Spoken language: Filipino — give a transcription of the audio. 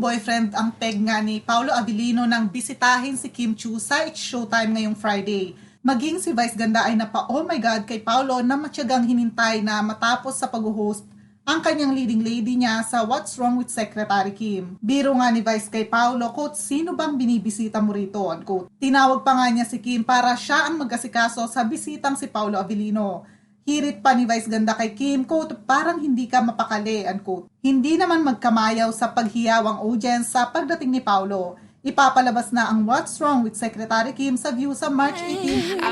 boyfriend ang peg nga ni Paolo Abilino nang bisitahin si Kim Chiu sa It's Showtime ngayong Friday. Maging si Vice Ganda ay napa-oh my God kay Paolo na matyagang hinintay na matapos sa pag-host ang kanyang leading lady niya sa What's Wrong with Secretary Kim. Biro nga ni Vice kay Paolo, quote, sino bang binibisita mo rito? Unquote. Tinawag pa nga niya si Kim para siya ang mag-asikaso sa bisitang si Paolo Abilino. Hirit pa ni Vice Ganda kay Kim, quote, parang hindi ka mapakali, unquote. Hindi naman magkamayaw sa paghiyawang audience sa pagdating ni Paolo. Ipapalabas na ang What's Wrong with Secretary Kim sa View sa March 18.